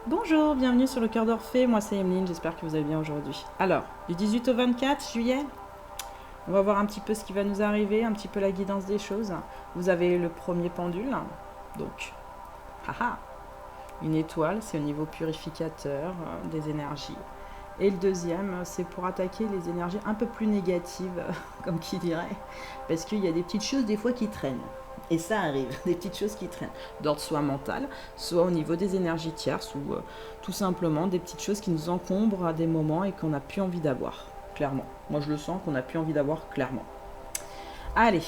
Bonjour, bienvenue sur le cœur d'Orphée, moi c'est Emeline, j'espère que vous allez bien aujourd'hui. Alors, du 18 au 24 juillet, on va voir un petit peu ce qui va nous arriver, un petit peu la guidance des choses. Vous avez le premier pendule, donc, haha, une étoile, c'est au niveau purificateur des énergies. Et le deuxième, c'est pour attaquer les énergies un peu plus négatives, comme qui dirait, parce qu'il y a des petites choses des fois qui traînent. Et ça arrive, des petites choses qui traînent, d'ordre soit mental, soit au niveau des énergies tierces, ou tout simplement des petites choses qui nous encombrent à des moments et qu'on n'a plus envie d'avoir, clairement. Moi je le sens qu'on n'a plus envie d'avoir, clairement. Allez,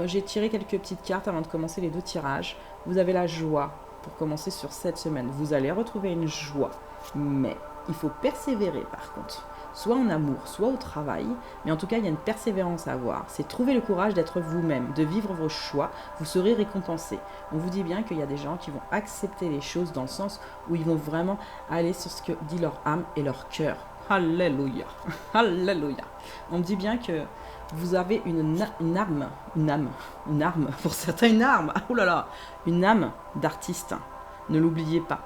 j'ai tiré quelques petites cartes avant de commencer les deux tirages. Vous avez la joie pour commencer sur cette semaine. Vous allez retrouver une joie, mais il faut persévérer par contre. Soit en amour, soit au travail, mais en tout cas il y a une persévérance à avoir. C'est trouver le courage d'être vous-même, de vivre vos choix, vous serez récompensé. On vous dit bien qu'il y a des gens qui vont accepter les choses dans le sens où ils vont vraiment aller sur ce que dit leur âme et leur cœur. Alléluia, alléluia. On me dit bien que vous avez une arme, pour certains une arme, oh là là, une âme d'artiste. Ne l'oubliez pas.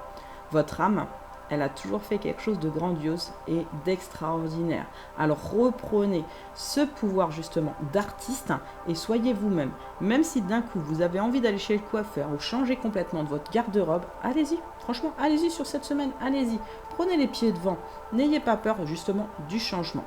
Votre âme, elle a toujours fait quelque chose de grandiose et d'extraordinaire. Alors reprenez ce pouvoir justement d'artiste et soyez vous-même. Même si d'un coup vous avez envie d'aller chez le coiffeur ou changer complètement de votre garde-robe, allez-y. Franchement, allez-y sur cette semaine, allez-y. Prenez les pieds devant. N'ayez pas peur justement du changement.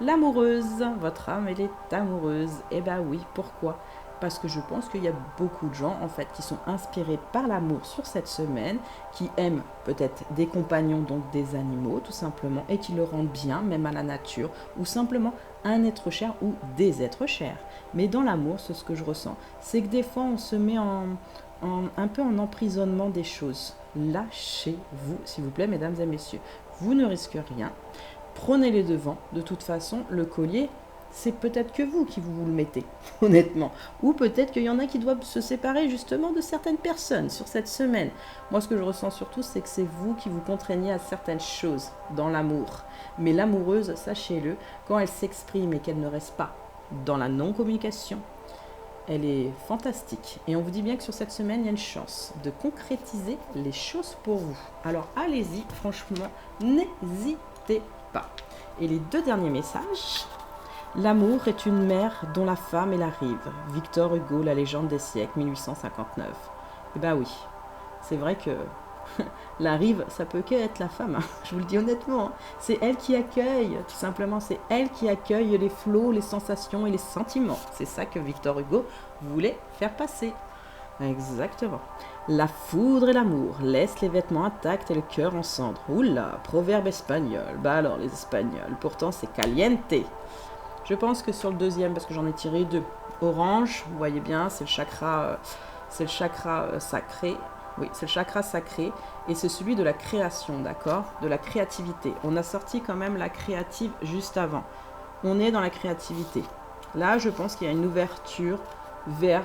L'amoureuse, votre âme, elle est amoureuse. Eh ben oui, pourquoi ? Parce que je pense qu'il y a beaucoup de gens en fait qui sont inspirés par l'amour sur cette semaine, qui aiment peut-être des compagnons, donc des animaux tout simplement, et qui le rendent bien, même à la nature, ou simplement un être cher ou des êtres chers. Mais dans l'amour, c'est ce que je ressens, c'est que des fois on se met un peu en emprisonnement des choses. Lâchez-vous, s'il vous plaît, mesdames et messieurs. Vous ne risquez rien. Prenez les devants. De toute façon, le collier, c'est peut-être que vous qui vous le mettez, honnêtement. Ou peut-être qu'il y en a qui doivent se séparer justement de certaines personnes sur cette semaine. Moi, ce que je ressens surtout, c'est que c'est vous qui vous contraignez à certaines choses dans l'amour. Mais l'amoureuse, sachez-le, quand elle s'exprime et qu'elle ne reste pas dans la non-communication, elle est fantastique. Et on vous dit bien que sur cette semaine, il y a une chance de concrétiser les choses pour vous. Alors allez-y, franchement, n'hésitez pas. Et les deux derniers messages. L'amour est une mer dont la femme est la rive. Victor Hugo, La légende des siècles, 1859. Eh ben oui, c'est vrai que la rive, ça peut qu'être la femme, hein. Je vous le dis honnêtement. Hein. C'est elle qui accueille, tout simplement, c'est elle qui accueille les flots, les sensations et les sentiments. C'est ça que Victor Hugo voulait faire passer. Exactement. La foudre et l'amour laissent les vêtements intacts et le cœur en cendres. Oula, proverbe espagnol. Bah alors les Espagnols, pourtant c'est caliente. Je pense que sur le deuxième, parce que j'en ai tiré deux. Orange, vous voyez bien, c'est le chakra sacré. Oui, c'est le chakra sacré et c'est celui de la création, d'accord ? De la créativité. On a sorti quand même la créative juste avant. On est dans la créativité. Là, je pense qu'il y a une ouverture vers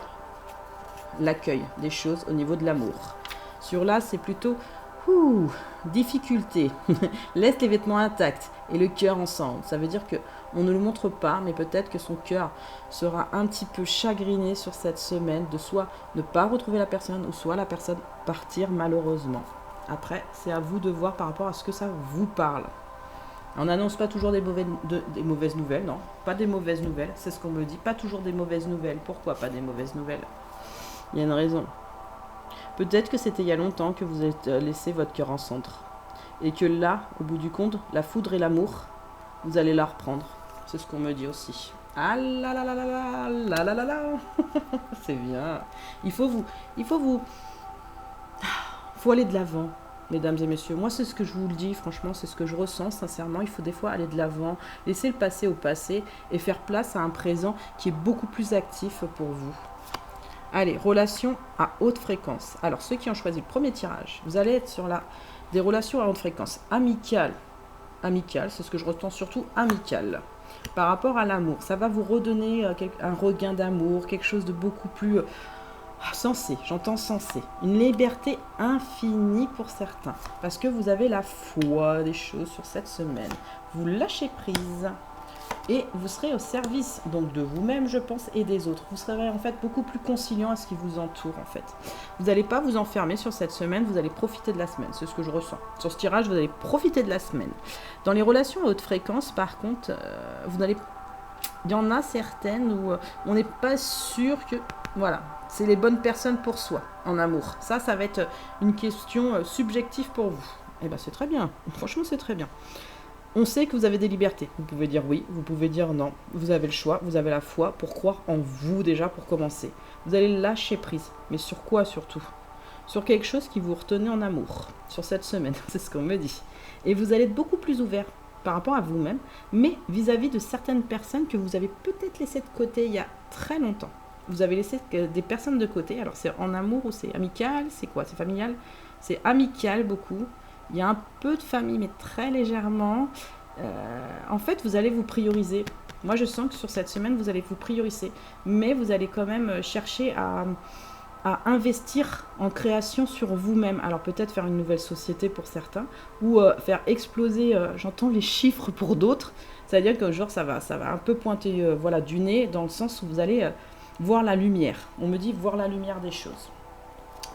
l'accueil des choses au niveau de l'amour. Sur là, c'est plutôt difficulté. Laisse les vêtements intacts et le cœur ensemble. Ça veut dire que on ne le montre pas, mais peut-être que son cœur sera un petit peu chagriné sur cette semaine de soit ne pas retrouver la personne ou soit la personne partir malheureusement. Après, c'est à vous de voir par rapport à ce que ça vous parle. On n'annonce pas toujours des mauvaises nouvelles, non, pas des mauvaises nouvelles, c'est ce qu'on me dit, pas toujours des mauvaises nouvelles. Pourquoi pas des mauvaises nouvelles ? Il y a une raison. Peut-être que c'était il y a longtemps que vous avez laissé votre cœur en cendres. Et que là, au bout du compte, la foudre et l'amour, vous allez la reprendre. C'est ce qu'on me dit aussi. Ah là là là là là là là là là. C'est bien. Il faut aller de l'avant, mesdames et messieurs. Moi, c'est ce que je vous le dis, franchement, c'est ce que je ressens, sincèrement. Il faut des fois aller de l'avant, laisser le passé au passé et faire place à un présent qui est beaucoup plus actif pour vous. Allez, relations à haute fréquence. Alors, ceux qui ont choisi le premier tirage, vous allez être sur des relations à haute fréquence. Amicales, c'est ce que je ressens surtout, amical. Par rapport à l'amour, ça va vous redonner un regain d'amour, quelque chose de beaucoup plus sensé, j'entends sensé. Une liberté infinie pour certains, parce que vous avez la foi des choses sur cette semaine. Vous lâchez prise. et vous serez au service donc de vous-même, je pense, et des autres. Vous serez en fait beaucoup plus conciliant à ce qui vous entoure en fait. Vous n'allez pas vous enfermer sur cette semaine, vous allez profiter de la semaine, c'est ce que je ressens. Sur ce tirage, vous allez profiter de la semaine. Dans les relations à haute fréquence, par contre, vous n'allez... Il y en a certaines où on n'est pas sûr que... Voilà, c'est les bonnes personnes pour soi, en amour. Ça va être une question subjective pour vous. Eh bien, c'est très bien. Franchement, c'est très bien. On sait que vous avez des libertés. Vous pouvez dire oui, vous pouvez dire non. Vous avez le choix, vous avez la foi pour croire en vous déjà pour commencer. Vous allez lâcher prise. Mais sur quoi surtout? Sur quelque chose qui vous retenait en amour. Sur cette semaine, c'est ce qu'on me dit. Et vous allez être beaucoup plus ouvert par rapport à vous-même, mais vis-à-vis de certaines personnes que vous avez peut-être laissées de côté il y a très longtemps. Vous avez laissé des personnes de côté. Alors c'est en amour ou c'est amical? C'est quoi? C'est familial? C'est amical beaucoup. Il y a un peu de famille, mais très légèrement. En fait, vous allez vous prioriser. Moi, je sens que sur cette semaine, vous allez vous prioriser. Mais vous allez quand même chercher à investir en création sur vous-même. Alors peut-être faire une nouvelle société pour certains, ou faire exploser, j'entends les chiffres pour d'autres. C'est-à-dire que genre, ça va un peu pointer voilà, du nez, dans le sens où vous allez voir la lumière. On me dit voir la lumière des choses.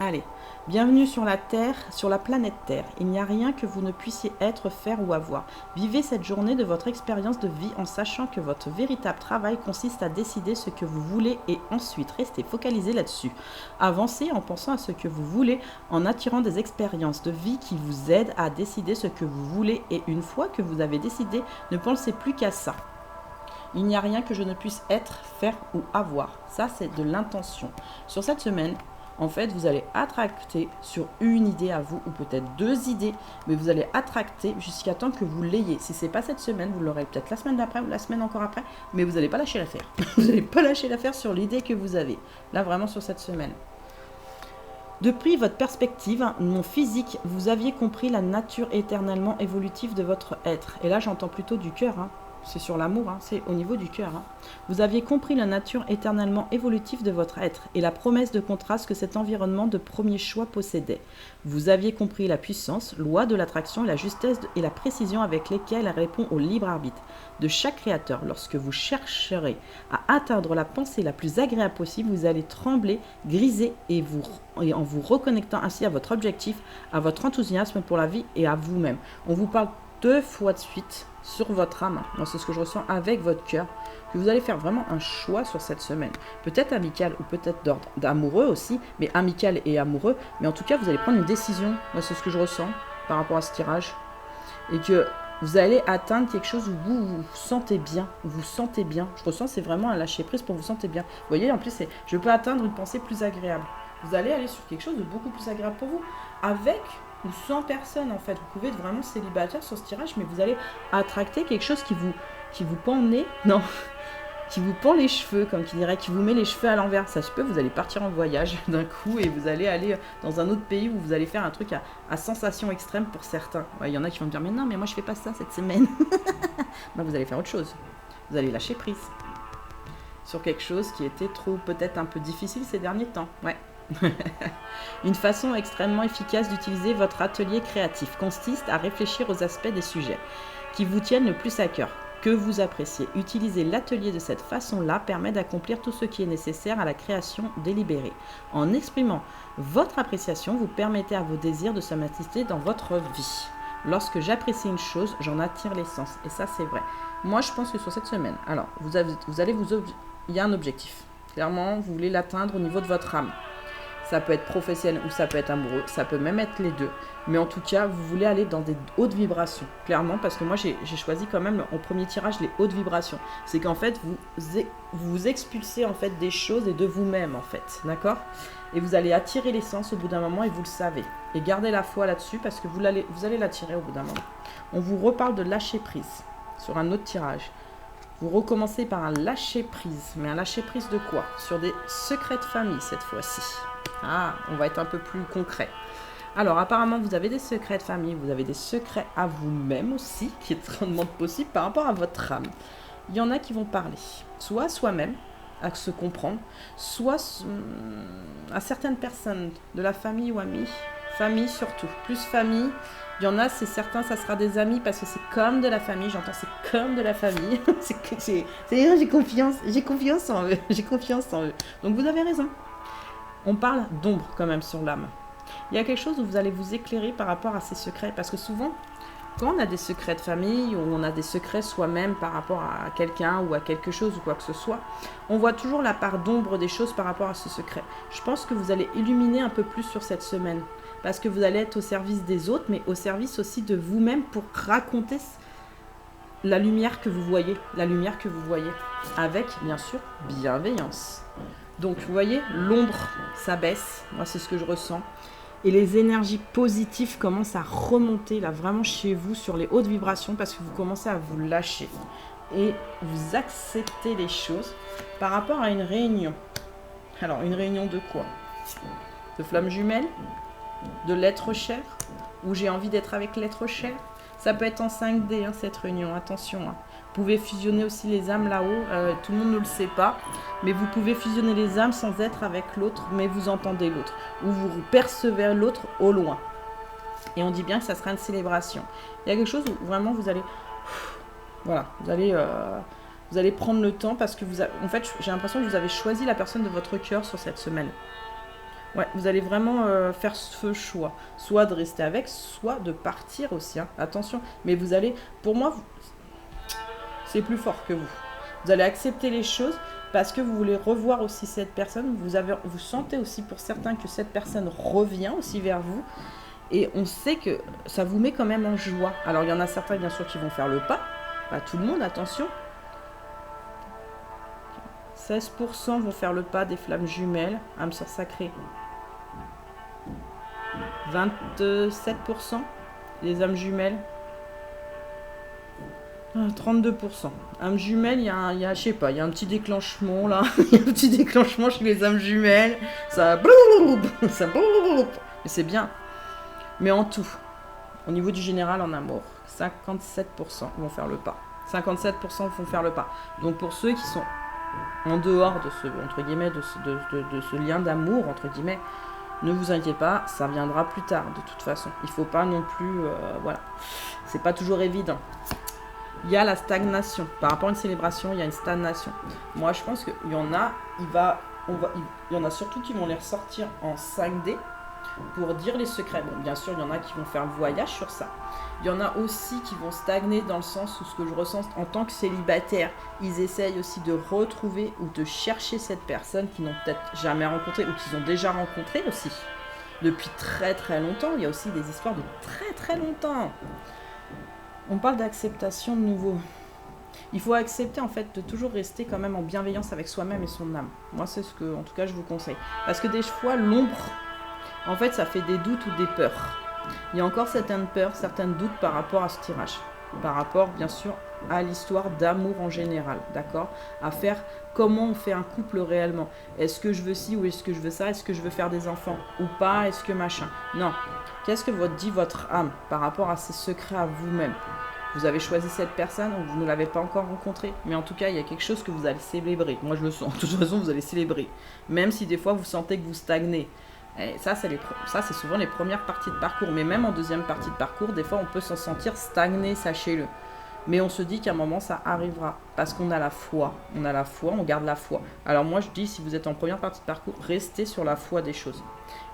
Allez, bienvenue sur la Terre, sur la planète Terre. Il n'y a rien que vous ne puissiez être, faire ou avoir. Vivez cette journée de votre expérience de vie en sachant que votre véritable travail consiste à décider ce que vous voulez et ensuite restez focalisé là-dessus. Avancez en pensant à ce que vous voulez, en attirant des expériences de vie qui vous aident à décider ce que vous voulez et une fois que vous avez décidé, ne pensez plus qu'à ça. Il n'y a rien que je ne puisse être, faire ou avoir. Ça, c'est de l'intention. Sur cette semaine, en fait, vous allez attracter sur une idée à vous, ou peut-être 2 idées, mais vous allez attracter jusqu'à temps que vous l'ayez. Si ce n'est pas cette semaine, vous l'aurez peut-être la semaine d'après ou la semaine encore après, mais vous n'allez pas lâcher l'affaire. Vous n'allez pas lâcher l'affaire sur l'idée que vous avez. Là, vraiment sur cette semaine. Depuis votre perspective, non physique, vous aviez compris la nature éternellement évolutive de votre être. Et là, j'entends plutôt du cœur, c'est sur l'amour, c'est au niveau du cœur. Vous aviez compris la nature éternellement évolutive de votre être et la promesse de contraste que cet environnement de premier choix possédait. Vous aviez compris la puissance, loi de l'attraction et la justesse et la précision avec lesquelles elle répond au libre arbitre de chaque créateur. Lorsque vous chercherez à atteindre la pensée la plus agréable possible, vous allez trembler, griser et en vous reconnectant ainsi à votre objectif, à votre enthousiasme pour la vie et à vous-même. On vous parle 2 fois de suite sur votre âme, c'est ce que je ressens avec votre cœur, que vous allez faire vraiment un choix sur cette semaine, peut-être amical ou peut-être d'ordre d'amoureux aussi, mais amical et amoureux, mais en tout cas vous allez prendre une décision, c'est ce que je ressens par rapport à ce tirage, et que vous allez atteindre quelque chose où vous vous sentez bien, je ressens c'est vraiment un lâcher prise pour vous sentir bien, vous voyez en plus c'est je peux atteindre une pensée plus agréable, vous allez aller sur quelque chose de beaucoup plus agréable pour vous, avec ou 100 personnes en fait. Vous pouvez être vraiment célibataire sur ce tirage, mais vous allez attracter quelque chose qui vous pend le nez, non, qui vous pend les cheveux, comme qui dirait, qui vous met les cheveux à l'envers. Ça se peut, vous allez partir en voyage d'un coup et vous allez aller dans un autre pays où vous allez faire un truc à sensation extrême pour certains. Il y en a qui vont me dire, mais non, mais moi je fais pas ça cette semaine. Non, vous allez faire autre chose. Vous allez lâcher prise sur quelque chose qui était trop, peut-être un peu difficile ces derniers temps. Ouais. Une façon extrêmement efficace d'utiliser votre atelier créatif consiste à réfléchir aux aspects des sujets qui vous tiennent le plus à cœur, que vous appréciez. Utiliser l'atelier de cette façon-là permet d'accomplir tout ce qui est nécessaire à la création délibérée. En exprimant votre appréciation, vous permettez à vos désirs de se manifester dans votre vie. Lorsque j'apprécie une chose, j'en attire l'essence. Et ça, c'est vrai. Moi, je pense que sur cette semaine, alors, il y a un objectif. Clairement, vous voulez l'atteindre au niveau de votre âme. Ça peut être professionnel ou ça peut être amoureux, ça peut même être les deux. Mais en tout cas, vous voulez aller dans des hautes vibrations, clairement, parce que moi, j'ai choisi quand même au premier tirage les hautes vibrations. C'est qu'en fait, vous expulsez en fait des choses et de vous-même, en fait, d'accord? Et vous allez attirer l'essence au bout d'un moment et vous le savez. Et gardez la foi là-dessus parce que vous allez l'attirer au bout d'un moment. On vous reparle de lâcher prise sur un autre tirage. Vous recommencez par un lâcher prise. Mais un lâcher prise de quoi? Sur des secrets de famille cette fois-ci. Ah, on va être un peu plus concret. Alors, apparemment, vous avez des secrets de famille, vous avez des secrets à vous-même aussi, qui est grandement possible par rapport à votre âme. Il y en a qui vont parler, soit à soi-même, à se comprendre, soit à certaines personnes de la famille ou amis, famille surtout. Plus famille. Il y en a, c'est certain, ça sera des amis parce que c'est comme de la famille. J'entends, c'est comme de la famille. J'ai confiance en eux. J'ai confiance en eux. Donc vous avez raison. On parle d'ombre quand même sur l'âme. Il y a quelque chose où vous allez vous éclairer par rapport à ces secrets. Parce que souvent, quand on a des secrets de famille ou on a des secrets soi-même par rapport à quelqu'un ou à quelque chose ou quoi que ce soit, on voit toujours la part d'ombre des choses par rapport à ce secret. Je pense que vous allez illuminer un peu plus sur cette semaine. Parce que vous allez être au service des autres, mais au service aussi de vous-même pour raconter la lumière que vous voyez. La lumière que vous voyez. Avec, bien sûr, bienveillance. Donc, vous voyez, l'ombre s'abaisse. Moi, c'est ce que je ressens. Et les énergies positives commencent à remonter, là, vraiment chez vous, sur les hautes vibrations, parce que vous commencez à vous lâcher. Et vous acceptez les choses par rapport à une réunion. Alors, une réunion de quoi? De flammes jumelles? De l'être cher, où j'ai envie d'être avec l'être cher. Ça peut être en 5D, hein, cette réunion, attention. Hein. Vous pouvez fusionner aussi les âmes là-haut, tout le monde ne le sait pas, mais vous pouvez fusionner les âmes sans être avec l'autre, mais vous entendez l'autre, ou vous percevez l'autre au loin. Et on dit bien que ça sera une célébration. Il y a quelque chose où vraiment vous allez... Voilà, vous allez prendre le temps, parce que en fait, j'ai l'impression que vous avez choisi la personne de votre cœur sur cette semaine. Ouais, vous allez vraiment faire ce choix, soit de rester avec, soit de partir aussi, hein. Attention, mais vous allez, pour moi, c'est plus fort que vous. Vous allez accepter les choses parce que vous voulez revoir aussi cette personne, vous sentez aussi pour certains que cette personne revient aussi vers vous, et on sait que ça vous met quand même en joie. Alors il y en a certains bien sûr qui vont faire le pas, pas tout le monde, attention. 16% vont faire le pas des flammes jumelles, âme sœur sacrée. 27% les âmes jumelles. 32%. Âmes jumelles, il y a, je sais pas, il y a un petit déclenchement là. Il y a un petit déclenchement chez les âmes jumelles. Ça... Mais c'est bien. Mais en tout, au niveau du général en amour, 57% vont faire le pas. 57% vont faire le pas. Donc pour ceux qui sont en dehors de ce, entre guillemets, de ce lien d'amour, entre guillemets, ne vous inquiétez pas, ça viendra plus tard, de toute façon. Il ne faut pas non plus... voilà. C'est pas toujours évident. Il y a la stagnation. Par rapport à une célébration, il y a une stagnation. Moi, je pense qu'il y en a, il y en a surtout qui vont les ressortir en 5D pour dire les secrets. Bon, bien sûr, il y en a qui vont faire le voyage sur ça. Il y en a aussi qui vont stagner dans le sens où ce que je ressens en tant que célibataire, ils essayent aussi de retrouver ou de chercher cette personne qu'ils n'ont peut-être jamais rencontrée ou qu'ils ont déjà rencontrée aussi. Depuis très très longtemps, il y a aussi des histoires de très très longtemps. On parle d'acceptation de nouveau. Il faut accepter en fait de toujours rester quand même en bienveillance avec soi-même et son âme. Moi, c'est ce que, en tout cas, je vous conseille. Parce que des fois, l'ombre, en fait, ça fait des doutes ou des peurs. Il y a encore certaines peurs, certains doutes par rapport à ce tirage. Par rapport, bien sûr, à l'histoire d'amour en général, d'accord? À faire comment on fait un couple réellement. Est-ce que je veux ci ou est-ce que je veux ça? Est-ce que je veux faire des enfants ou pas? Est-ce que machin? Non. Qu'est-ce que dit votre âme par rapport à ces secrets à vous-même? Vous avez choisi cette personne, vous ne l'avez pas encore rencontrée, mais en tout cas, il y a quelque chose que vous allez célébrer. Moi, je le sens. De toute façon, vous allez célébrer. Même si des fois, vous sentez que vous stagnez. Et ça, c'est souvent les premières parties de parcours. Mais même en deuxième partie de parcours, des fois, on peut s'en sentir stagné, sachez-le. Mais on se dit qu'à un moment, ça arrivera. Parce qu'on a la foi. On a la foi, on garde la foi. Alors moi, je dis, si vous êtes en première partie de parcours, restez sur la foi des choses.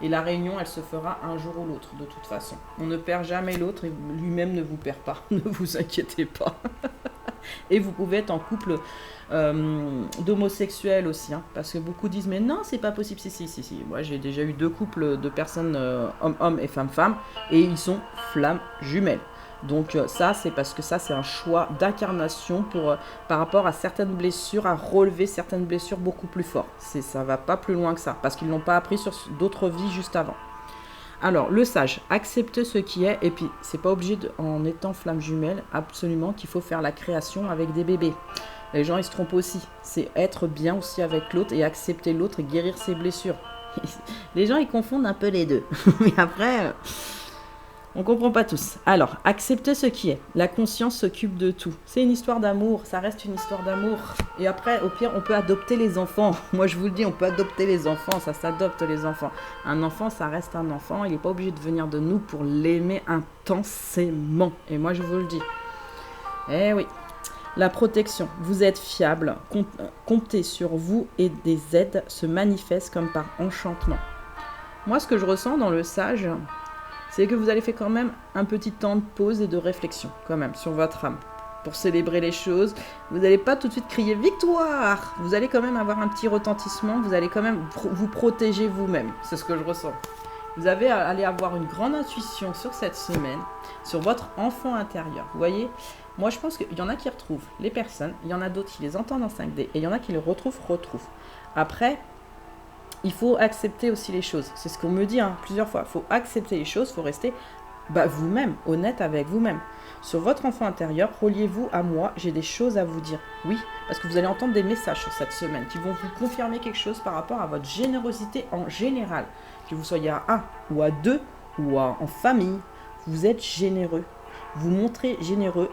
Et la réunion, elle se fera un jour ou l'autre, de toute façon. On ne perd jamais l'autre et lui-même ne vous perd pas. Ne vous inquiétez pas. Et vous pouvez être en couple d'homosexuels aussi. Hein, parce que beaucoup disent, mais non, c'est pas possible. Si. Moi, j'ai déjà eu 2 couples de personnes, hommes et femmes. Et ils sont flammes jumelles. Donc ça, c'est parce que ça, c'est un choix d'incarnation par rapport à certaines blessures, à relever certaines blessures beaucoup plus fort. Ça va pas plus loin que ça, parce qu'ils n'ont pas appris sur d'autres vies juste avant. Alors, le sage, accepte ce qui est, et puis c'est pas obligé, en étant flamme jumelle, absolument qu'il faut faire la création avec des bébés. Les gens, ils se trompent aussi. C'est être bien aussi avec l'autre et accepter l'autre et guérir ses blessures. Les gens, ils confondent un peu les deux. Mais après... On comprend pas tous. Alors, acceptez ce qui est. La conscience s'occupe de tout. C'est une histoire d'amour, ça reste une histoire d'amour. Et après, au pire, on peut adopter les enfants. Moi, je vous le dis, on peut adopter les enfants, ça s'adopte les enfants. Un enfant, ça reste un enfant, il n'est pas obligé de venir de nous pour l'aimer intensément. Et moi, je vous le dis. Eh oui. La protection, vous êtes fiable, comptez sur vous et des aides se manifestent comme par enchantement. Moi, ce que je ressens dans le sage, c'est que vous allez faire quand même un petit temps de pause et de réflexion, quand même, sur votre âme, pour célébrer les choses. Vous n'allez pas tout de suite crier « Victoire !» Vous allez quand même avoir un petit retentissement, vous allez quand même vous protéger vous-même, c'est ce que je ressens. Vous allez avoir une grande intuition sur cette semaine, sur votre enfant intérieur, vous voyez. Moi, je pense qu'il y en a qui retrouvent les personnes, il y en a d'autres qui les entendent en 5D, et il y en a qui les retrouvent. Après, il faut accepter aussi les choses. C'est ce qu'on me dit plusieurs fois. Il faut accepter les choses, il faut rester vous-même, honnête avec vous-même. Sur votre enfant intérieur, reliez-vous à moi, j'ai des choses à vous dire. Oui, parce que vous allez entendre des messages sur cette semaine qui vont vous confirmer quelque chose par rapport à votre générosité en général. Que vous soyez à 1 ou à 2 ou en famille, vous êtes généreux. Vous montrez généreux,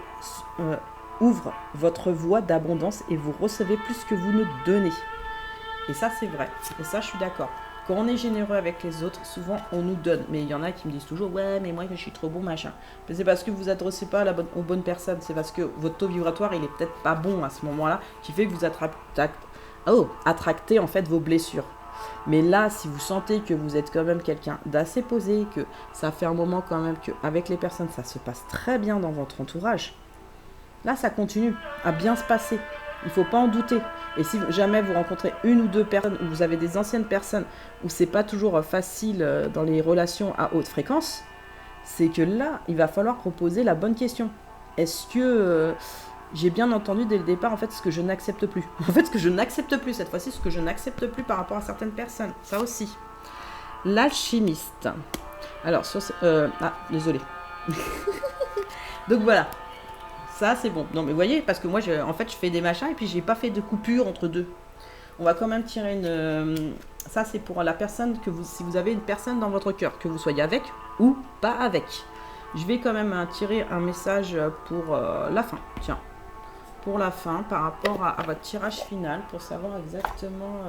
ouvre votre voie d'abondance et vous recevez plus que vous ne donnez. Et ça, c'est vrai. Et ça, je suis d'accord. Quand on est généreux avec les autres, souvent, on nous donne. Mais il y en a qui me disent toujours « Ouais, mais moi, je suis trop bon, machin. » Mais c'est parce que vous ne vous adressez pas aux bonnes personnes. C'est parce que votre taux vibratoire, il est peut-être pas bon à ce moment-là, qui fait que vous attractez en fait vos blessures. Mais là, si vous sentez que vous êtes quand même quelqu'un d'assez posé, que ça fait un moment quand même qu'avec les personnes, ça se passe très bien dans votre entourage, là, ça continue à bien se passer. Il ne faut pas en douter. Et si jamais vous rencontrez une ou deux personnes, ou vous avez des anciennes personnes, où c'est pas toujours facile dans les relations à haute fréquence, c'est que là, il va falloir reposer la bonne question. Est-ce que j'ai bien entendu dès le départ, en fait, ce que je n'accepte plus. En fait, ce que je n'accepte plus, cette fois-ci, ce que je n'accepte plus par rapport à certaines personnes. Ça aussi. L'alchimiste. Alors, désolé. Donc voilà. Ça, c'est bon. Non, mais vous voyez, parce que moi, en fait, je fais des machins et puis j'ai pas fait de coupure entre deux. On va quand même tirer une... Ça, c'est pour la personne si vous avez une personne dans votre cœur, que vous soyez avec ou pas avec. Je vais quand même tirer un message pour la fin. Tiens. Pour la fin, par rapport à votre tirage final, pour savoir exactement...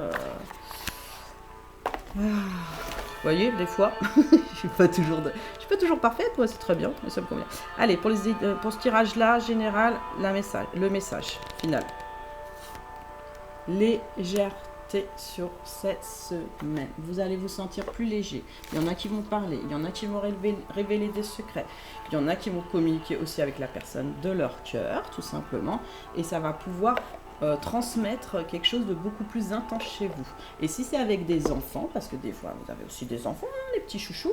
Vous voyez, des fois, je suis pas toujours parfaite, moi c'est très bien, mais ça me convient. Allez, pour ce tirage-là, général, le message final. Légèreté sur cette semaine. Vous allez vous sentir plus léger. Il y en a qui vont parler, il y en a qui vont révéler des secrets, il y en a qui vont communiquer aussi avec la personne de leur cœur, tout simplement, et ça va pouvoir transmettre quelque chose de beaucoup plus intense chez vous. Et si c'est avec des enfants, parce que des fois vous avez aussi des enfants, les petits chouchous,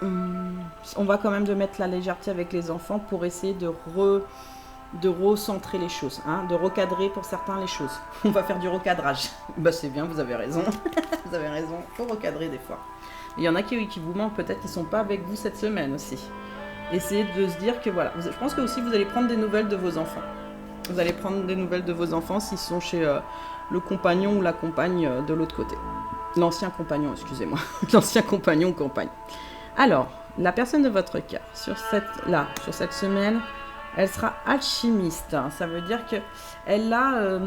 on va quand même de mettre la légèreté avec les enfants pour essayer de recentrer les choses, de recadrer pour certains les choses. On va faire du recadrage. C'est bien, vous avez raison. Vous avez raison, il faut recadrer des fois. Il y en a qui vous manquent peut-être, qui ne sont pas avec vous cette semaine aussi. Essayez de se dire que voilà, je pense que aussi vous allez prendre des nouvelles de vos enfants. Vous allez prendre des nouvelles de vos enfants s'ils sont chez le compagnon ou la compagne de l'autre côté. L'ancien compagnon, excusez-moi. L'ancien compagnon ou compagne. Alors, la personne de votre cœur, sur cette semaine, elle sera alchimiste. Ça veut dire qu'elle a,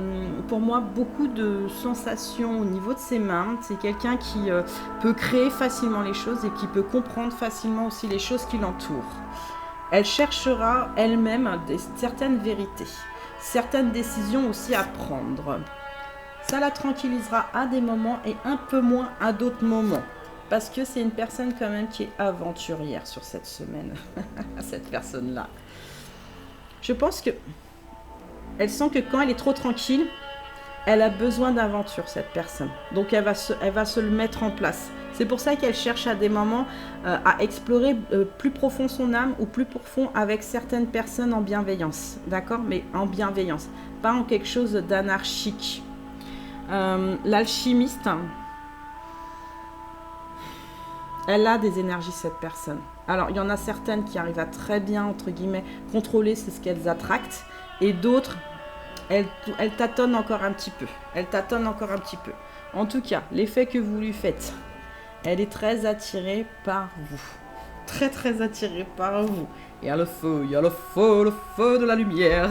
pour moi, beaucoup de sensations au niveau de ses mains. C'est quelqu'un qui peut créer facilement les choses et qui peut comprendre facilement aussi les choses qui l'entourent. Elle cherchera elle-même certaines vérités. Certaines décisions aussi à prendre. Ça la tranquillisera à des moments et un peu moins à d'autres moments. Parce que c'est une personne quand même qui est aventurière sur cette semaine. Cette personne-là. Je pense que elle sent que quand elle est trop tranquille, elle a besoin d'aventure, cette personne. Donc elle va se le mettre en place. C'est pour ça qu'elle cherche à des moments à explorer plus profond son âme ou plus profond avec certaines personnes en bienveillance. D'accord? Mais en bienveillance. Pas en quelque chose d'anarchique. L'alchimiste, elle a des énergies, cette personne. Alors, il y en a certaines qui arrivent à très bien, entre guillemets, contrôler ce qu'elles attractent. Et d'autres, elles tâtonnent encore un petit peu. En tout cas, l'effet que vous lui faites, elle est très attirée par vous. très très attirée par vous. Il y a le feu le feu de la lumière.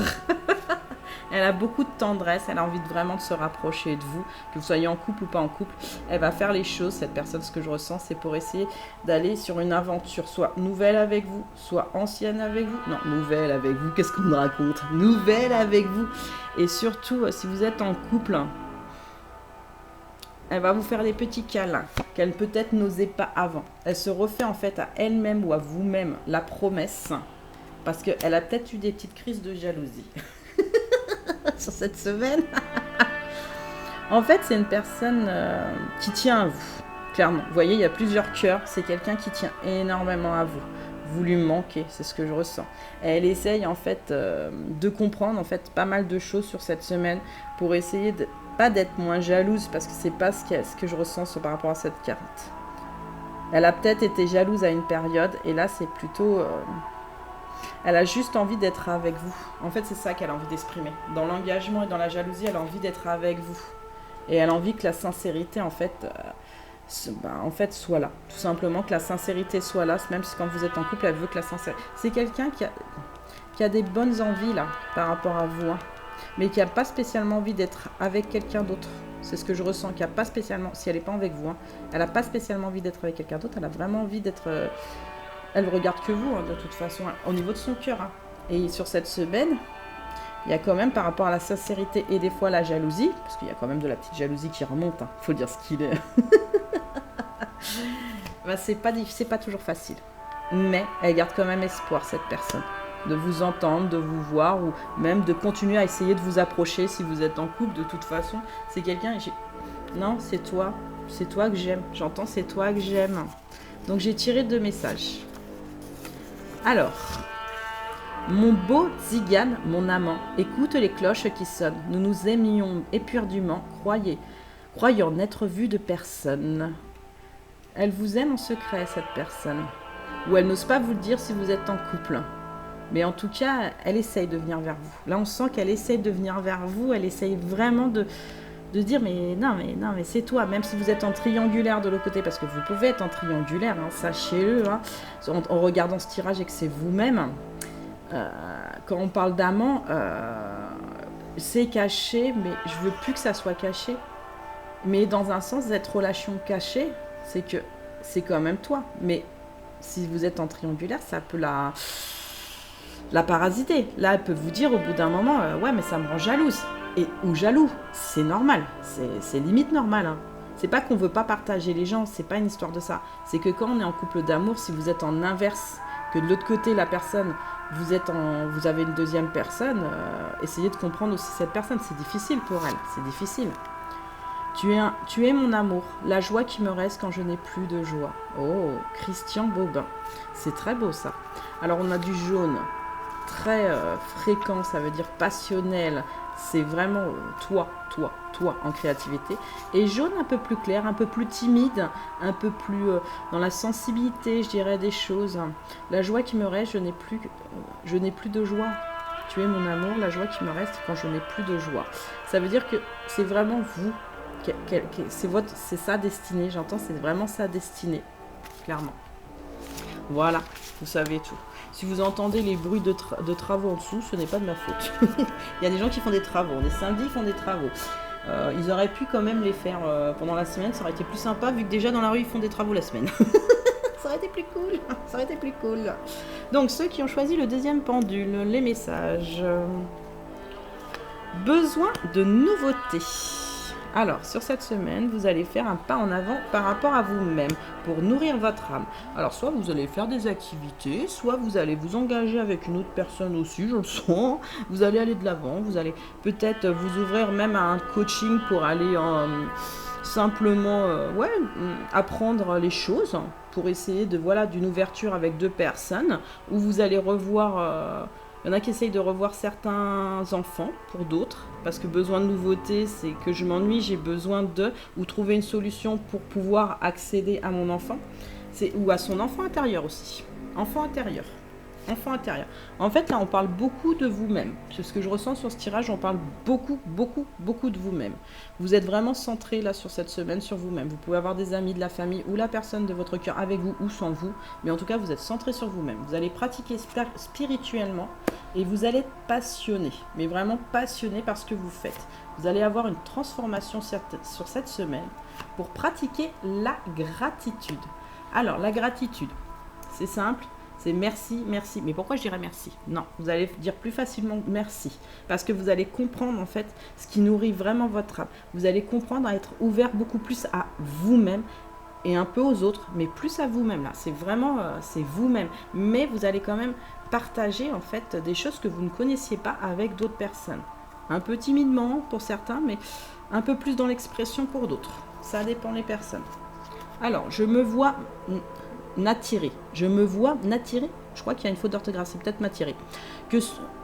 Elle a beaucoup de tendresse, elle a envie vraiment de se rapprocher de vous, que vous soyez en couple ou pas en couple. Elle va faire les choses, cette personne, ce que je ressens, c'est pour essayer d'aller sur une aventure, soit nouvelle avec vous, soit ancienne avec vous. Non, nouvelle avec vous, qu'est-ce qu'on me raconte? Nouvelle avec vous. Et surtout, si vous êtes en couple, elle va vous faire des petits câlins qu'elle peut-être n'osait pas avant. Elle se refait en fait à elle-même ou à vous-même la promesse, parce qu'elle a peut-être eu des petites crises de jalousie. Sur cette semaine. En fait, c'est une personne qui tient à vous, clairement. Vous voyez, il y a plusieurs cœurs. C'est quelqu'un qui tient énormément à vous. Vous lui manquez, c'est ce que je ressens. Et elle essaye en fait de comprendre en fait pas mal de choses sur cette semaine pour essayer de pas d'être moins jalouse, parce que c'est pas ce que je ressens par rapport à cette carte. Elle a peut-être été jalouse à une période et là c'est plutôt elle a juste envie d'être avec vous. En fait, c'est ça qu'elle a envie d'exprimer. Dans l'engagement et dans la jalousie, elle a envie d'être avec vous. Et elle a envie que la sincérité, en fait, soit là. Tout simplement, que la sincérité soit là. Même si quand vous êtes en couple, elle veut que la sincérité... C'est quelqu'un qui a des bonnes envies, là, par rapport à vous. Hein, mais qui n'a pas spécialement envie d'être avec quelqu'un d'autre. C'est ce que je ressens. Qui n'a pas spécialement... Si elle n'est pas avec vous, hein, elle n'a pas spécialement envie d'être avec quelqu'un d'autre. Elle a vraiment envie d'être... Elle regarde que vous, hein, de toute façon, hein, au niveau de son cœur. Hein. Et sur cette semaine, il y a quand même, par rapport à la sincérité et des fois la jalousie, parce qu'il y a quand même de la petite jalousie qui remonte, hein, faut dire ce qu'il est. Ben, c'est pas toujours facile. Mais elle garde quand même espoir, cette personne. De vous entendre, de vous voir, ou même de continuer à essayer de vous approcher si vous êtes en couple. De toute façon, c'est quelqu'un... Non, c'est toi que j'aime. J'entends, c'est toi que j'aime. Donc j'ai tiré 2 messages. Alors, mon beau Zigane, mon amant, écoute les cloches qui sonnent. Nous nous aimions éperdument, croyant n'être vus de personne. Elle vous aime en secret, cette personne. Ou elle n'ose pas vous le dire si vous êtes en couple. Mais en tout cas, elle essaye de venir vers vous. Là, on sent qu'elle essaye de venir vers vous. Elle essaye vraiment de dire mais c'est toi, même si vous êtes en triangulaire de l'autre côté, parce que vous pouvez être en triangulaire, hein, sachez-le, hein, en regardant ce tirage et que c'est vous-même. Quand on parle d'amant, c'est caché, mais je veux plus que ça soit caché. Mais dans un sens, cette relation cachée, c'est que c'est quand même toi. Mais si vous êtes en triangulaire, ça peut la parasiter. Là, elle peut vous dire au bout d'un moment, ouais, mais ça me rend jalouse. Ou jaloux, c'est normal, c'est limite normal. Hein. C'est pas qu'on veut pas partager les gens, c'est pas une histoire de ça. C'est que quand on est en couple d'amour, si vous êtes en inverse, que de l'autre côté, la personne, vous avez une deuxième personne, essayez de comprendre aussi cette personne. C'est difficile pour elle, c'est difficile. Tu es mon amour, la joie qui me reste quand je n'ai plus de joie. Oh, Christian Bobin, c'est très beau ça. Alors on a du jaune, très fréquent, ça veut dire passionnel. C'est vraiment toi en créativité. Et jaune un peu plus clair, un peu plus timide, un peu plus dans la sensibilité, je dirais, des choses. La joie qui me reste, je n'ai plus de joie. Tu es mon amour, la joie qui me reste quand je n'ai plus de joie. Ça veut dire que c'est vraiment vous, c'est sa destinée, j'entends, c'est vraiment sa destinée, clairement. Voilà, vous savez tout. Si vous entendez les bruits de travaux en dessous, ce n'est pas de ma faute. Il y a des gens qui font des travaux, des syndics font des travaux. Ils auraient pu quand même les faire pendant la semaine, ça aurait été plus sympa, vu que déjà dans la rue ils font des travaux la semaine. Ça aurait été plus cool, ça aurait été plus cool. Donc ceux qui ont choisi le deuxième pendule, les messages. Besoin de nouveautés. Alors, sur cette semaine, vous allez faire un pas en avant par rapport à vous-même pour nourrir votre âme. Alors, soit vous allez faire des activités, soit vous allez vous engager avec une autre personne aussi, je le sens. Vous allez aller de l'avant, vous allez peut-être vous ouvrir même à un coaching pour aller simplement apprendre les choses, pour essayer d'une ouverture avec 2 personnes, où vous allez revoir... Il y en a qui essayent de revoir certains enfants pour d'autres, parce que besoin de nouveautés, c'est que je m'ennuie, j'ai besoin ou trouver une solution pour pouvoir accéder à mon enfant, ou à son enfant intérieur aussi. Enfant intérieur. enfant intérieur. En fait, là, on parle beaucoup de vous-même. C'est ce que je ressens sur ce tirage, on parle beaucoup, beaucoup, beaucoup de vous-même. Vous êtes vraiment centré là sur cette semaine, sur vous-même. Vous pouvez avoir des amis, de la famille ou la personne de votre cœur avec vous ou sans vous. Mais en tout cas, vous êtes centré sur vous-même. Vous allez pratiquer spirituellement et vous allez être passionné. Mais vraiment passionné par ce que vous faites. Vous allez avoir une transformation sur cette semaine pour pratiquer la gratitude. Alors, la gratitude, c'est simple. C'est merci, merci. Mais pourquoi je dirais merci? Non, vous allez dire plus facilement merci. Parce que vous allez comprendre en fait ce qui nourrit vraiment votre âme. Vous allez comprendre à être ouvert beaucoup plus à vous-même et un peu aux autres, mais plus à vous-même là. C'est vraiment, c'est vous-même. Mais vous allez quand même partager en fait des choses que vous ne connaissiez pas avec d'autres personnes. Un peu timidement pour certains, mais un peu plus dans l'expression pour d'autres. Ça dépend des personnes. Alors, je me vois... n'attirer. Je me vois n'attirer. Je crois qu'il y a une faute d'orthographe, c'est peut-être m'attirer.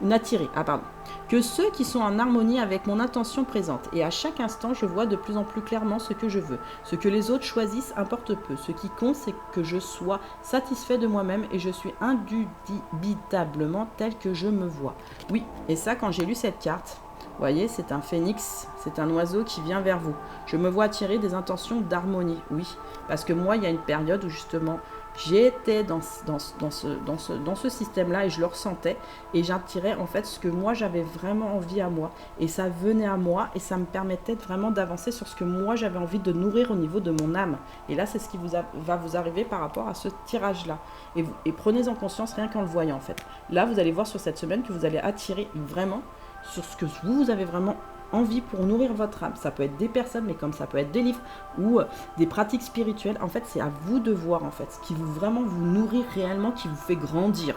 N'attirer, pardon. Que ceux qui sont en harmonie avec mon intention présente. Et à chaque instant, je vois de plus en plus clairement ce que je veux. Ce que les autres choisissent importe peu. Ce qui compte, c'est que je sois satisfait de moi-même et je suis indubitablement tel que je me vois. Oui, et ça, quand j'ai lu cette carte, vous voyez, c'est un phénix, c'est un oiseau qui vient vers vous. Je me vois attirer des intentions d'harmonie, oui. Parce que moi, il y a une période où justement, j'étais dans ce système-là et je le ressentais. Et j'attirais en fait ce que moi, j'avais vraiment envie à moi. Et ça venait à moi et ça me permettait vraiment d'avancer sur ce que moi, j'avais envie de nourrir au niveau de mon âme. Et là, c'est ce qui va vous arriver par rapport à ce tirage-là. Et prenez-en conscience rien qu'en le voyant en fait. Là, vous allez voir sur cette semaine que vous allez attirer vraiment sur ce que vous avez vraiment envie pour nourrir votre âme. Ça peut être des personnes, mais comme ça peut être des livres ou des pratiques spirituelles. En fait, c'est à vous de voir en fait ce qui vraiment vous nourrit réellement, qui vous fait grandir.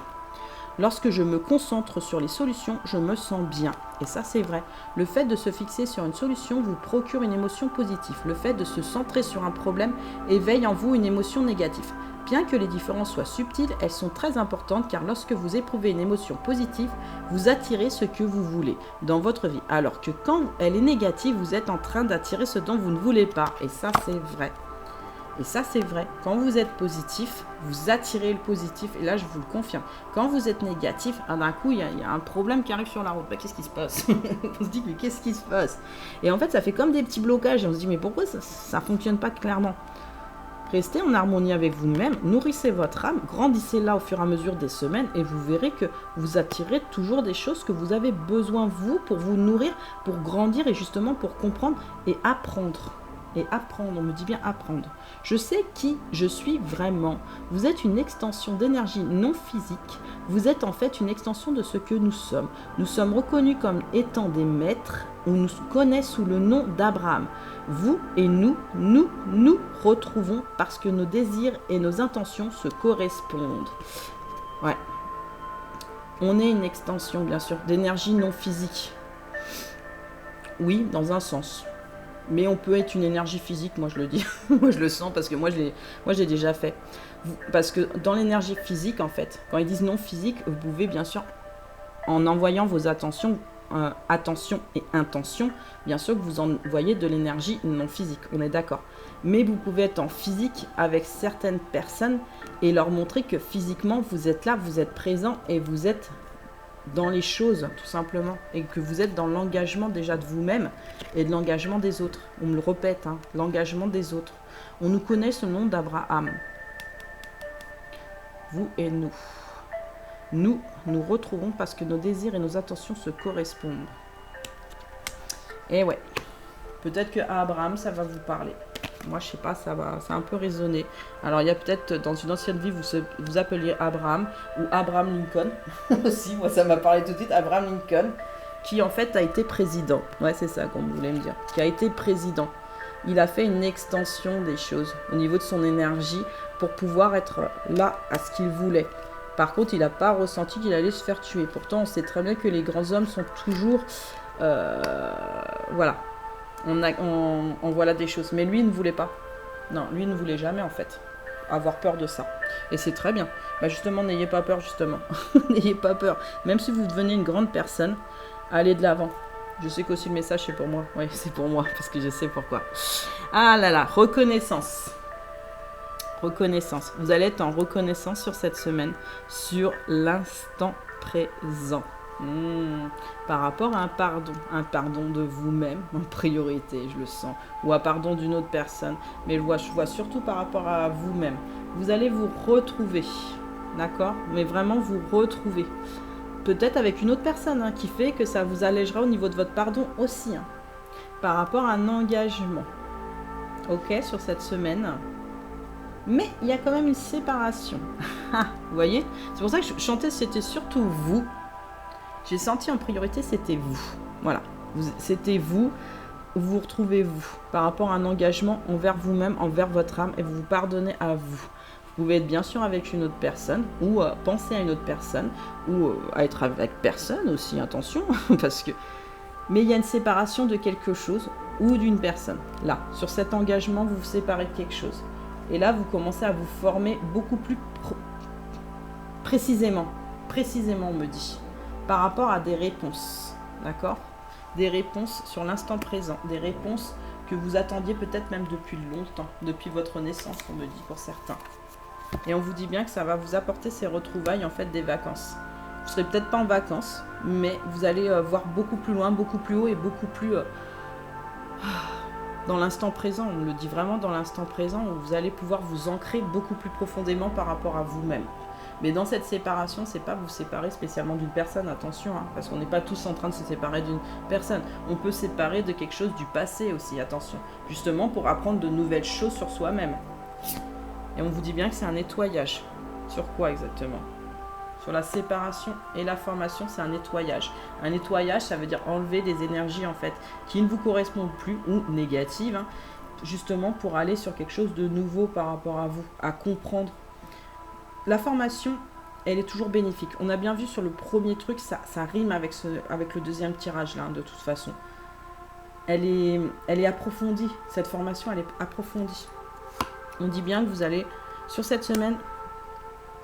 Lorsque je me concentre sur les solutions, je me sens bien. Et ça, c'est vrai. Le fait de se fixer sur une solution vous procure une émotion positive. Le fait de se centrer sur un problème éveille en vous une émotion négative. Bien que les différences soient subtiles, elles sont très importantes car lorsque vous éprouvez une émotion positive, vous attirez ce que vous voulez dans votre vie. Alors que quand elle est négative, vous êtes en train d'attirer ce dont vous ne voulez pas. Et ça, c'est vrai. Et ça, c'est vrai. Quand vous êtes positif, vous attirez le positif. Et là, je vous le confirme. Quand vous êtes négatif, d'un coup, il y a un problème qui arrive sur la route. Bah, qu'est-ce qui se passe? On se dit, mais qu'est-ce qui se passe? Et en fait, ça fait comme des petits blocages. Et on se dit, mais pourquoi ça ne fonctionne pas clairement? Restez en harmonie avec vous-même, nourrissez votre âme, grandissez-la au fur et à mesure des semaines et vous verrez que vous attirez toujours des choses que vous avez besoin, vous, pour vous nourrir, pour grandir et justement pour comprendre et apprendre. Et apprendre, on me dit bien apprendre. Je sais qui je suis vraiment. Vous êtes une extension d'énergie non physique. Vous êtes en fait une extension de ce que nous sommes. Nous sommes reconnus comme étant des maîtres. On nous connaît sous le nom d'Abraham. Vous et nous retrouvons parce que nos désirs et nos intentions se correspondent. Ouais. On est une extension, bien sûr, d'énergie non physique. Oui, dans un sens. Mais on peut être une énergie physique, moi je le dis. Moi je le sens parce que moi j'ai déjà fait. Parce que dans l'énergie physique, en fait, quand ils disent non physique, vous pouvez bien sûr, en envoyant vos attention et intention, bien sûr que vous envoyez de l'énergie non physique, on est d'accord. Mais vous pouvez être en physique avec certaines personnes et leur montrer que physiquement vous êtes là, vous êtes présent et vous êtes dans les choses tout simplement et que vous êtes dans l'engagement déjà de vous-même et de l'engagement des autres. On me le répète, hein, l'engagement des autres. On nous connaît ce nom d'Abraham. Vous et nous. Nous retrouvons parce que nos désirs et nos intentions se correspondent. Et ouais, peut-être que Abraham, ça va vous parler. Moi, je sais pas, ça a un peu résonné. Alors, il y a peut-être, dans une ancienne vie, vous appeliez Abraham ou Abraham Lincoln. Aussi, moi, ça m'a parlé tout de suite, Abraham Lincoln, qui en fait a été président. Ouais, c'est ça qu'on voulait me dire. Qui a été président. Il a fait une extension des choses au niveau de son énergie pour pouvoir être là à ce qu'il voulait. Par contre, il n'a pas ressenti qu'il allait se faire tuer. Pourtant, on sait très bien que les grands hommes sont toujours... voilà. On voit là des choses. Mais lui, il ne voulait pas. Non, lui, il ne voulait jamais, en fait, avoir peur de ça. Et c'est très bien. Bah, justement, n'ayez pas peur, justement. N'ayez pas peur. Même si vous devenez une grande personne, allez de l'avant. Je sais qu'aussi le message, c'est pour moi. Oui, c'est pour moi, parce que je sais pourquoi. Ah là là, reconnaissance. reconnaissance. Vous allez être en reconnaissance sur cette semaine, sur l'instant présent. Par rapport à un pardon de vous-même en priorité, je le sens, ou un pardon d'une autre personne, mais je vois surtout par rapport à vous-même. Vous allez vous retrouver, d'accord? Mais vraiment vous retrouver. Peut-être avec une autre personne, hein, qui fait que ça vous allégera au niveau de votre pardon aussi, hein, par rapport à un engagement, ok, sur cette semaine. Mais il y a quand même une séparation. Vous voyez? C'est pour ça que je chantais, c'était surtout vous. J'ai senti en priorité, c'était vous. Voilà. C'était vous. Vous retrouvez vous par rapport à un engagement envers vous-même, envers votre âme, et vous vous pardonnez à vous. Vous pouvez être bien sûr avec une autre personne, ou penser à une autre personne, ou à être avec personne aussi, attention, parce que... Mais il y a une séparation de quelque chose ou d'une personne. Là, sur cet engagement, vous vous séparez de quelque chose. Et là, vous commencez à vous former beaucoup plus précisément. Précisément, on me dit. Par rapport à des réponses, d'accord? Des réponses sur l'instant présent, des réponses que vous attendiez peut-être même depuis longtemps, depuis votre naissance, on me dit pour certains. Et on vous dit bien que ça va vous apporter ces retrouvailles, en fait, des vacances. Vous ne serez peut-être pas en vacances, mais vous allez voir beaucoup plus loin, beaucoup plus haut et beaucoup plus dans l'instant présent. On me le dit vraiment dans l'instant présent, où vous allez pouvoir vous ancrer beaucoup plus profondément par rapport à vous-même. Mais dans cette séparation, c'est pas vous séparer spécialement d'une personne, attention, hein, parce qu'on n'est pas tous en train de se séparer d'une personne. On peut se séparer de quelque chose du passé aussi, attention, justement pour apprendre de nouvelles choses sur soi-même. Et on vous dit bien que c'est un nettoyage. Sur quoi exactement? Sur la séparation et la formation, c'est un nettoyage. Un nettoyage, ça veut dire enlever des énergies en fait qui ne vous correspondent plus ou négatives, hein, justement pour aller sur quelque chose de nouveau par rapport à vous, à comprendre. La formation, elle est toujours bénéfique. On a bien vu sur le premier truc, ça rime avec le deuxième tirage là, de toute façon. Elle est approfondie. Cette formation, elle est approfondie. On dit bien que vous allez, sur cette semaine,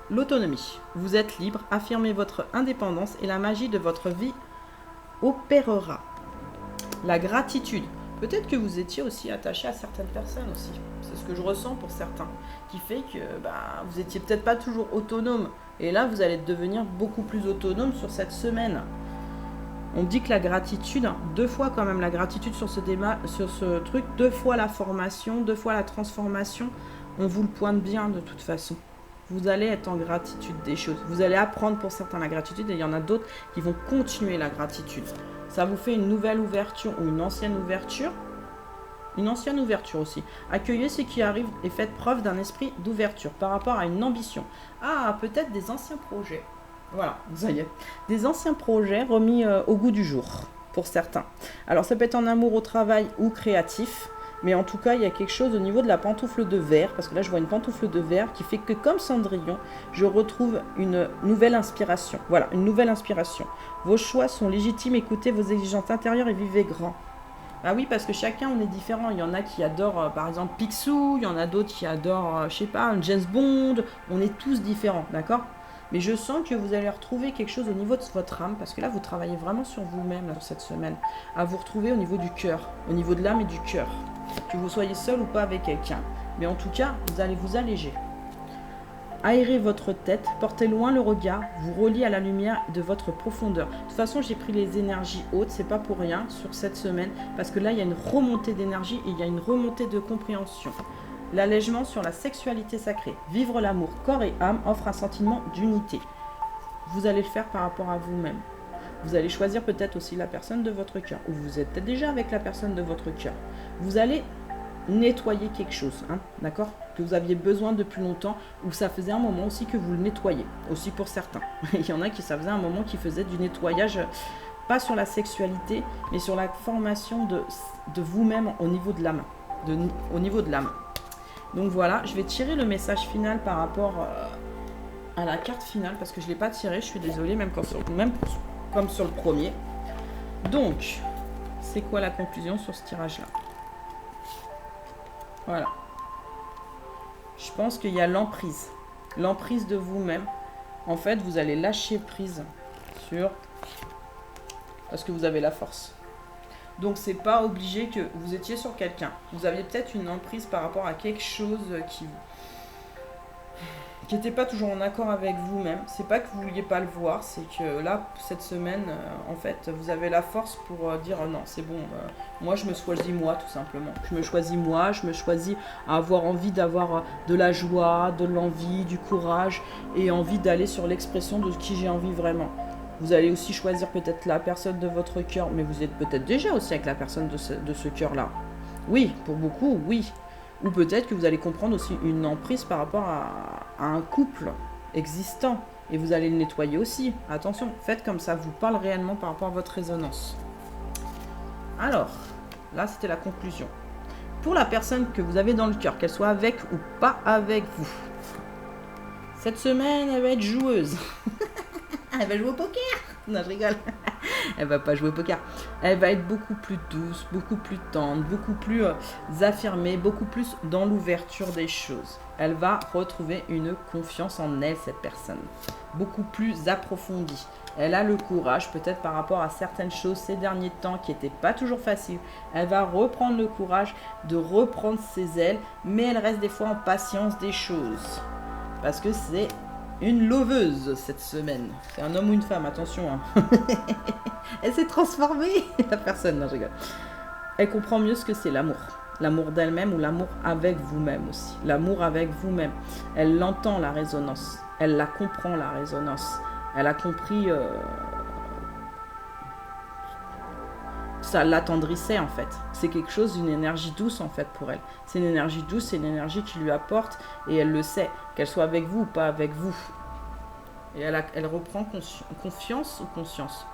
l'autonomie. Vous êtes libre, affirmez votre indépendance et la magie de votre vie opérera. La gratitude. Peut-être que vous étiez aussi attaché à certaines personnes aussi. C'est ce que je ressens pour certains. Qui fait que vous étiez peut-être pas toujours autonome. Et là, vous allez devenir beaucoup plus autonome sur cette semaine. On dit que la gratitude, 2 fois quand même la gratitude sur ce truc, 2 fois la formation, 2 fois la transformation. On vous le pointe bien de toute façon. Vous allez être en gratitude des choses. Vous allez apprendre pour certains la gratitude et il y en a d'autres qui vont continuer la gratitude. Ça vous fait une nouvelle ouverture ou une ancienne ouverture. Une ancienne ouverture aussi. Accueillez ce qui arrive et faites preuve d'un esprit d'ouverture par rapport à une ambition. Ah, peut-être des anciens projets. Voilà, ça y est. Des anciens projets remis au goût du jour pour certains. Alors ça peut être en amour au travail ou créatif. Mais en tout cas, il y a quelque chose au niveau de la pantoufle de verre, parce que là, je vois une pantoufle de verre qui fait que, comme Cendrillon, je retrouve une nouvelle inspiration. Voilà, une nouvelle inspiration. Vos choix sont légitimes, écoutez vos exigences intérieures et vivez grand. Ah oui, parce que chacun, on est différent. Il y en a qui adorent, par exemple, Picsou, il y en a d'autres qui adorent, je sais pas, un James Bond. On est tous différents, d'accord ? Mais je sens que vous allez retrouver quelque chose au niveau de votre âme, parce que là, vous travaillez vraiment sur vous-même là, cette semaine, à vous retrouver au niveau du cœur, au niveau de l'âme et du cœur. Que vous soyez seul ou pas avec quelqu'un. Mais en tout cas, vous allez vous alléger. Aérez votre tête, portez loin le regard, vous reliez à la lumière de votre profondeur. De toute façon, j'ai pris les énergies hautes, c'est pas pour rien sur cette semaine, parce que là, il y a une remontée d'énergie et il y a une remontée de compréhension. L'allègement sur la sexualité sacrée. Vivre l'amour, corps et âme, offre un sentiment d'unité. Vous allez le faire par rapport à vous-même. Vous allez choisir peut-être aussi la personne de votre cœur, ou vous êtes peut-être déjà avec la personne de votre cœur. Vous allez nettoyer quelque chose, hein, d'accord ? Que vous aviez besoin depuis longtemps, ou ça faisait un moment aussi que vous le nettoyez, aussi pour certains. Il y en a qui, ça faisait un moment qui faisaient du nettoyage, pas sur la sexualité, mais sur la formation de vous-même au niveau de l'âme. Au niveau de l'âme. Donc voilà, je vais tirer le message final par rapport à la carte finale, parce que je ne l'ai pas tiré, je suis désolée, comme sur le premier. Donc, c'est quoi la conclusion sur ce tirage-là ? Voilà. Je pense qu'il y a l'emprise. L'emprise de vous-même. En fait, vous allez lâcher prise sur... Parce que vous avez la force. Donc, c'est pas obligé que vous étiez sur quelqu'un. Vous aviez peut-être une emprise par rapport à quelque chose qui... qui n'était pas toujours en accord avec vous-même. C'est pas que vous vouliez pas le voir, c'est que là, cette semaine, en fait, vous avez la force pour dire non, c'est bon, moi je me choisis moi, tout simplement. Je me choisis moi, je me choisis à avoir envie d'avoir de la joie, de l'envie, du courage et envie d'aller sur l'expression de qui j'ai envie vraiment. Vous allez aussi choisir peut-être la personne de votre cœur, mais vous êtes peut-être déjà aussi avec la personne de ce cœur-là. Oui, pour beaucoup, oui. Ou peut-être que vous allez comprendre aussi une emprise par rapport à un couple existant. Et vous allez le nettoyer aussi. Attention, faites comme ça vous parle réellement par rapport à votre résonance. Alors, là c'était la conclusion. Pour la personne que vous avez dans le cœur, qu'elle soit avec ou pas avec vous, cette semaine, elle va être joueuse. Elle va jouer au poker. Non, je rigole. Elle va pas jouer au poker. Elle va être beaucoup plus douce, beaucoup plus tendre, beaucoup plus affirmée, beaucoup plus dans l'ouverture des choses. Elle va retrouver une confiance en elle, cette personne. Beaucoup plus approfondie. Elle a le courage, peut-être par rapport à certaines choses ces derniers temps qui n'étaient pas toujours faciles. Elle va reprendre le courage de reprendre ses ailes, mais elle reste des fois en patience des choses. Parce que c'est une loveuse cette semaine. C'est un homme ou une femme, attention. Hein. Elle s'est transformée, la personne. Non, je rigole. Elle comprend mieux ce que c'est l'amour. L'amour d'elle-même ou l'amour avec vous-même aussi. L'amour avec vous-même. Elle l'entend, la résonance. Elle la comprend, la résonance. Elle a compris... ça l'attendrissait en fait. C'est quelque chose d'une énergie douce en fait pour elle. C'est une énergie douce, c'est une énergie qui lui apporte et elle le sait, qu'elle soit avec vous ou pas avec vous. Et elle reprend confiance ou conscience.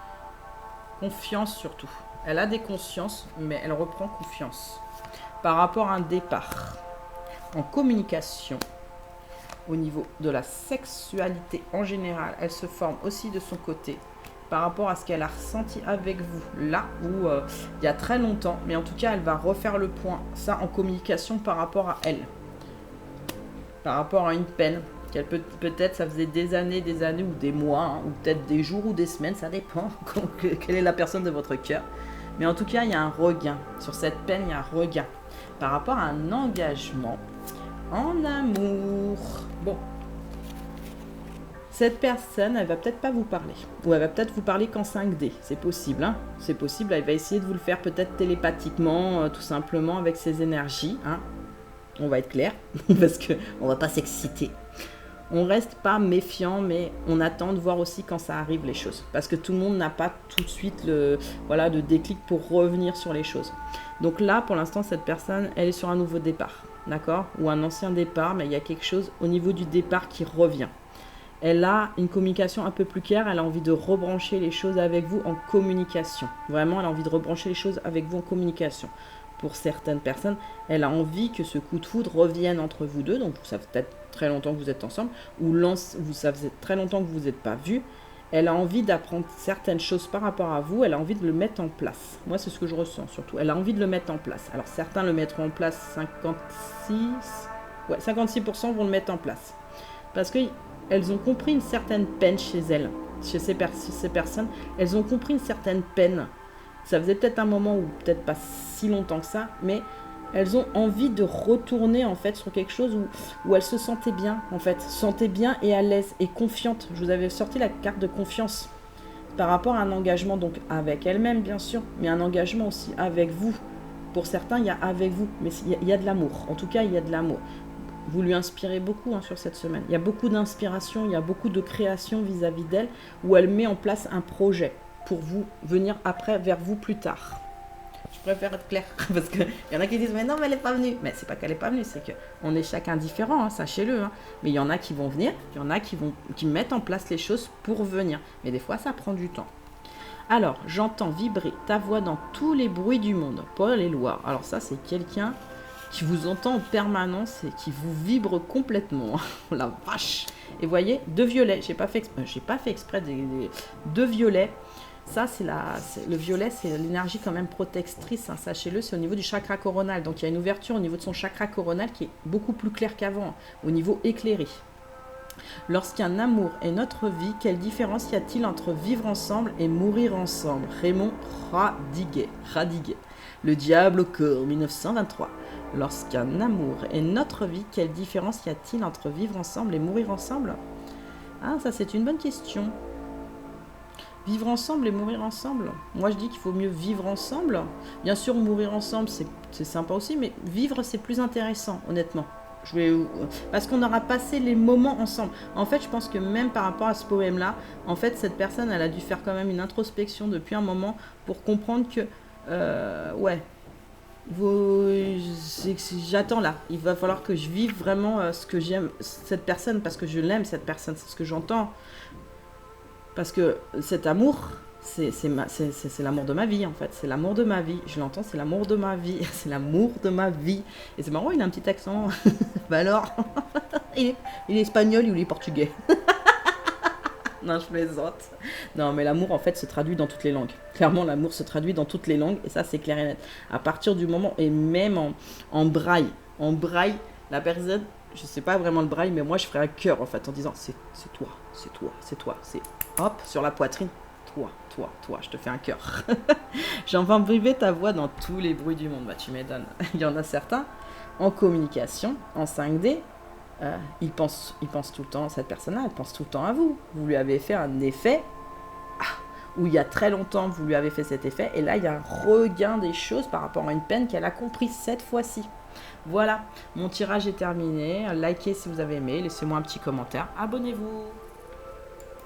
Confiance surtout. Elle a des consciences, mais elle reprend confiance. Par rapport à un départ en communication, au niveau de la sexualité en général, elle se forme aussi de son côté. Par rapport à ce qu'elle a ressenti avec vous, là où il y a très longtemps, mais en tout cas, elle va refaire le point, ça en communication par rapport à elle. Par rapport à une peine, qu'elle peut-être ça faisait des années ou des mois, hein, ou peut-être des jours ou des semaines, ça dépend, quelle est la personne de votre cœur. Mais en tout cas, il y a un regain. Sur cette peine, il y a un regain. Par rapport à un engagement en amour. Bon. Cette personne, elle va peut-être pas vous parler. Ou elle va peut-être vous parler qu'en 5D. C'est possible, hein. C'est possible. Elle va essayer de vous le faire peut-être télépathiquement, tout simplement, avec ses énergies. Hein. On va être clair, parce qu'on va pas s'exciter. On reste pas méfiant, mais on attend de voir aussi quand ça arrive les choses. Parce que tout le monde n'a pas tout de suite le déclic pour revenir sur les choses. Donc là, pour l'instant, cette personne, elle est sur un nouveau départ. D'accord ? Ou un ancien départ, mais il y a quelque chose au niveau du départ qui revient. Elle a une communication un peu plus claire, elle a envie de rebrancher les choses avec vous en communication. Vraiment, elle a envie de rebrancher les choses avec vous en communication. Pour certaines personnes, elle a envie que ce coup de foudre revienne entre vous deux, donc ça fait peut-être très longtemps que vous êtes ensemble, ou ça faisait très longtemps que vous n'êtes pas vus. Elle a envie d'apprendre certaines choses par rapport à vous, elle a envie de le mettre en place. Moi, c'est ce que je ressens surtout. Elle a envie de le mettre en place. Alors, certains le mettront en place, 56% vont le mettre en place. Parce qu'elles ont compris une certaine peine chez elles, chez ces personnes. Elles ont compris une certaine peine. Ça faisait peut-être un moment ou peut-être pas si longtemps que ça, mais elles ont envie de retourner en fait sur quelque chose où elles se sentaient bien en fait, se sentaient bien et à l'aise et confiantes. Je vous avais sorti la carte de confiance par rapport à un engagement donc avec elles-mêmes bien sûr, mais un engagement aussi avec vous. Pour certains, il y a avec vous, mais il y a de l'amour. En tout cas, il y a de l'amour. Vous lui inspirez beaucoup sur cette semaine. Il y a beaucoup d'inspiration, il y a beaucoup de création vis-à-vis d'elle où elle met en place un projet pour vous venir après vers vous plus tard. Je préfère être claire parce qu'il y en a qui disent mais non mais elle n'est pas venue. Mais c'est pas qu'elle n'est pas venue, c'est qu'on est chacun différent, sachez-le. Mais il y en a qui vont venir, il y en a qui mettent en place les choses pour venir. Mais des fois ça prend du temps. Alors j'entends vibrer ta voix dans tous les bruits du monde. Paul Éluard. Alors ça c'est quelqu'un qui vous entend en permanence et qui vous vibre complètement. La vache. Et voyez, 2 violets. J'ai pas fait exprès des 2 violets. Ça, le violet, c'est l'énergie quand même protectrice, sachez-le, c'est au niveau du chakra coronal. Donc, il y a une ouverture au niveau de son chakra coronal qui est beaucoup plus claire qu'avant, au niveau éclairé. Lorsqu'un amour est notre vie, quelle différence y a-t-il entre vivre ensemble et mourir ensemble ? Raymond Radiguet. Le diable au corps, 1923. Lorsqu'un amour est notre vie, quelle différence y a-t-il entre vivre ensemble et mourir ensemble? Ah, ça c'est une bonne question. Vivre ensemble et mourir ensemble. Moi, je dis qu'il faut mieux vivre ensemble. Bien sûr, mourir ensemble, c'est sympa aussi, mais vivre, c'est plus intéressant, honnêtement. Parce qu'on aura passé les moments ensemble. En fait, je pense que même par rapport à ce poème-là, en fait, cette personne, elle a dû faire quand même une introspection depuis un moment pour comprendre que, ouais, j'attends là. Il va falloir que je vive vraiment ce que j'aime cette personne, parce que je l'aime, cette personne, c'est ce que j'entends. Parce que cet amour, c'est l'amour de ma vie, en fait. C'est l'amour de ma vie. Je l'entends, c'est l'amour de ma vie. C'est l'amour de ma vie. Et c'est marrant, il a un petit accent. Bah alors, il est espagnol ou il est portugais? Non, je plaisante. Non, mais l'amour, en fait, se traduit dans toutes les langues. Clairement, l'amour se traduit dans toutes les langues. Et ça, c'est clair et net. À partir du moment, et même en braille. En braille, la personne, je sais pas vraiment le braille, mais moi, je ferais un cœur, en fait, en disant, c'est toi, c'est toi, c'est toi. C'est hop, sur la poitrine. Toi, je te fais un cœur. J'entends vibrer ta voix dans tous les bruits du monde. Bah, tu m'étonnes. Il y en a certains en communication, en 5D. Il pense tout le temps, cette personne-là, elle pense tout le temps à vous. Vous lui avez fait un effet, où il y a très longtemps, vous lui avez fait cet effet, et là, il y a un regain des choses par rapport à une peine qu'elle a compris cette fois-ci. Voilà, mon tirage est terminé. Likez si vous avez aimé, laissez-moi un petit commentaire, abonnez-vous.